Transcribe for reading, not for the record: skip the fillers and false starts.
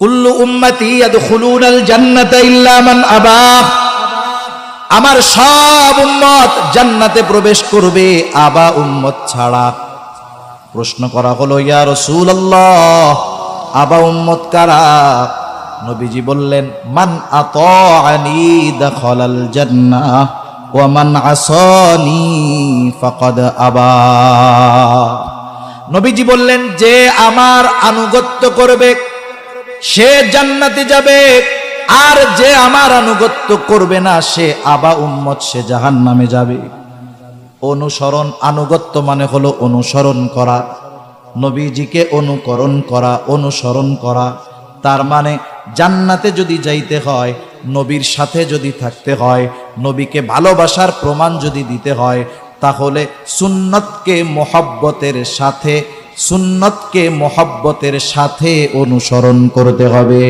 কুল্লু উম্মতি ইয়াদখুলুনাল জান্নাতা ইল্লা মান আবা, আমার সব উম্মত জান্নাতে প্রবেশ করবে আবা উম্মত ছাড়া। প্রশ্ন করা হলো, ইয়া রাসূলুল্লাহ, আবা উম্মত কারা? নবীজি বললেন, মান আতাআনি দাখালাল জান্নাহ ওয়া মান আসানি ফাকাদ আবা। নবীজি বললেন, যে আমার আনুগত্য করবে সে জান্নাতে যাবে, আর যে আমার আনুগত্য করবে না সে আবা উম্মত, সে জাহান্নামে যাবে। অনুসরণ, আনুগত্য মানে হলো অনুসরণ করা, নবীজিকে অনুকরণ করা, অনুসরণ করা। তার মানে জান্নাতে যদি যাইতে হয়, নবীর সাথে যদি থাকতে হয়, নবীকে ভালোবাসার প্রমাণ যদি দিতে হয়, তাহলে সুন্নতকে মোহাব্বতের সাথে অনুসরণ করতে হবে।